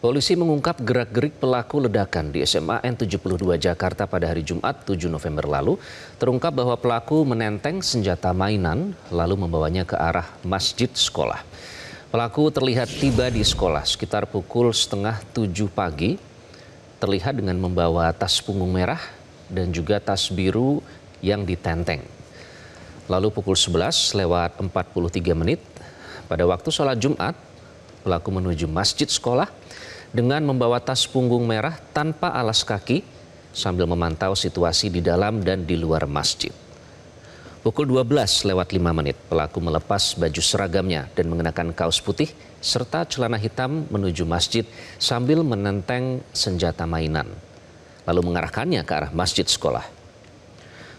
Polisi mengungkap gerak-gerik pelaku ledakan di SMA N72 Jakarta pada hari Jumat 7 November lalu. Terungkap bahwa pelaku menenteng senjata mainan lalu membawanya ke arah masjid sekolah. Pelaku terlihat tiba di sekolah sekitar pukul setengah 7 pagi. Terlihat dengan membawa tas punggung merah dan juga tas biru yang ditenteng. Lalu pukul 11 lewat 43 menit pada waktu sholat Jumat, pelaku menuju masjid sekolah dengan membawa tas punggung merah tanpa alas kaki sambil memantau situasi di dalam dan di luar masjid. Pukul 12 lewat 5 menit, pelaku melepas baju seragamnya dan mengenakan kaos putih serta celana hitam menuju masjid sambil menenteng senjata mainan, lalu mengarahkannya ke arah masjid sekolah.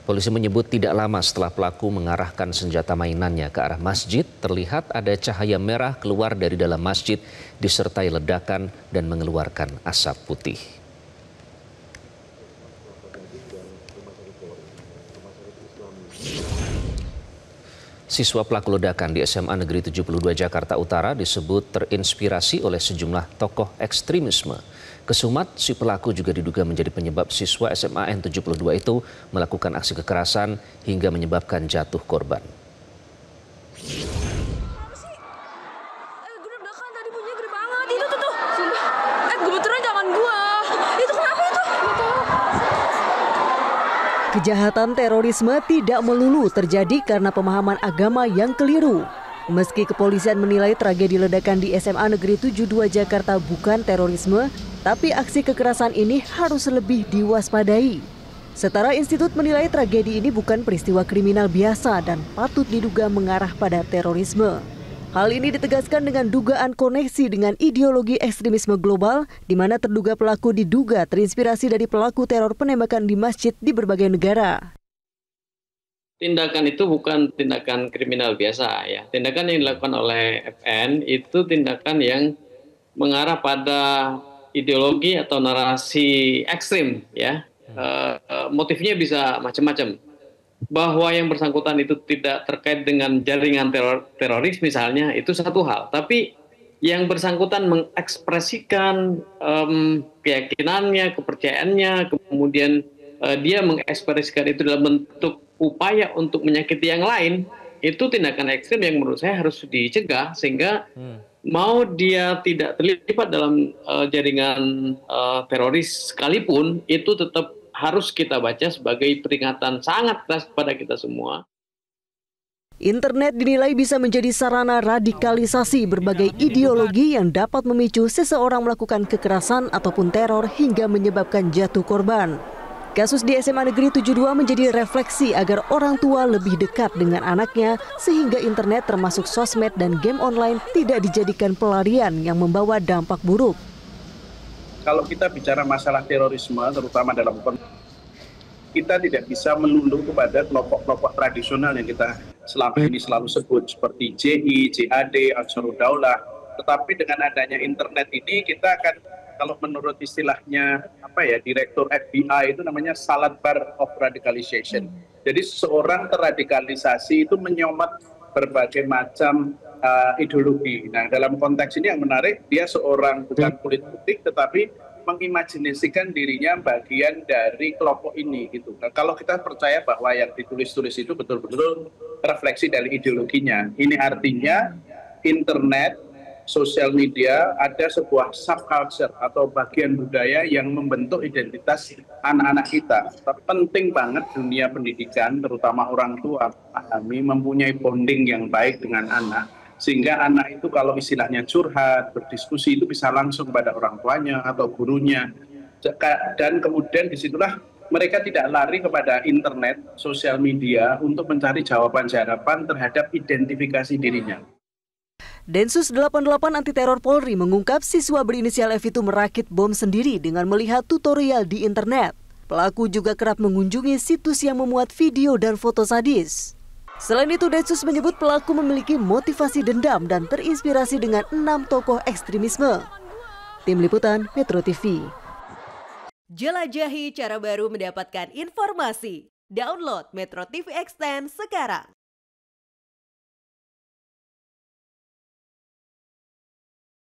Polisi menyebut tidak lama setelah pelaku mengarahkan senjata mainannya ke arah masjid, terlihat ada cahaya merah keluar dari dalam masjid disertai ledakan dan mengeluarkan asap putih. Siswa pelaku ledakan di SMA Negeri 72 Jakarta Utara disebut terinspirasi oleh sejumlah tokoh ekstremisme. Kesumat, si pelaku juga diduga menjadi penyebab siswa SMA N72 itu melakukan aksi kekerasan hingga menyebabkan jatuh korban. Kejahatan terorisme tidak melulu terjadi karena pemahaman agama yang keliru. Meski kepolisian menilai tragedi ledakan di SMA Negeri 72 Jakarta bukan terorisme, tapi aksi kekerasan ini harus lebih diwaspadai. Setara institut menilai tragedi ini bukan peristiwa kriminal biasa dan patut diduga mengarah pada terorisme. Hal ini ditegaskan dengan dugaan koneksi dengan ideologi ekstremisme global, di mana terduga pelaku diduga terinspirasi dari pelaku teror penembakan di masjid di berbagai negara. Tindakan itu bukan tindakan kriminal biasa ya. Tindakan yang dilakukan oleh FN itu tindakan yang mengarah pada ideologi atau narasi ekstrim ya. Motifnya bisa macam-macam. Bahwa yang bersangkutan itu tidak terkait dengan jaringan teroris misalnya, itu satu hal. Tapi yang bersangkutan mengekspresikan keyakinannya, kepercayaannya, kemudian dia mengekspresikan itu dalam bentuk upaya untuk menyakiti yang lain, itu tindakan ekstrim yang menurut saya harus dicegah, sehingga mau dia tidak terlibat dalam jaringan teroris sekalipun, itu tetap harus kita baca sebagai peringatan sangat keras kepada kita semua. Internet dinilai bisa menjadi sarana radikalisasi berbagai ideologi yang dapat memicu seseorang melakukan kekerasan ataupun teror hingga menyebabkan jatuh korban. Kasus di SMA Negeri 72 menjadi refleksi agar orang tua lebih dekat dengan anaknya sehingga internet termasuk sosmed dan game online tidak dijadikan pelarian yang membawa dampak buruk. Kalau kita bicara masalah terorisme, terutama dalam konteks, kita tidak bisa melulu kepada kelompok-kelompok tradisional yang kita selama ini selalu sebut seperti JI, JAD, Ansarud Daulah. Tetapi dengan adanya internet ini kita akan, kalau menurut istilahnya Direktur FBI itu namanya salad bar of radicalization. Jadi seseorang terradikalisasi itu menyomat berbagai macam ideologi. Nah, dalam konteks ini yang menarik, dia seorang bukan kulit putih tetapi mengimajinasikan dirinya bagian dari kelompok ini gitu. Nah, kalau kita percaya bahwa yang ditulis-tulis itu betul-betul refleksi dari ideologinya, ini artinya internet, sosial media ada sebuah subculture atau bagian budaya yang membentuk identitas anak-anak kita. Tapi penting banget dunia pendidikan, terutama orang tua, pahami, mempunyai bonding yang baik dengan anak. Sehingga anak itu kalau istilahnya curhat, berdiskusi itu bisa langsung pada orang tuanya atau gurunya. Dan kemudian disitulah mereka tidak lari kepada internet, sosial media untuk mencari jawaban-jawaban terhadap identifikasi dirinya. Densus 88 Anti Teror Polri mengungkap siswa berinisial F itu merakit bom sendiri dengan melihat tutorial di internet. Pelaku juga kerap mengunjungi situs yang memuat video dan foto sadis. Selain itu, Densus menyebut pelaku memiliki motivasi dendam dan terinspirasi dengan 6 tokoh ekstremisme. Tim Liputan Metro TV. Jelajahi cara baru mendapatkan informasi. Download Metro TV Extend sekarang.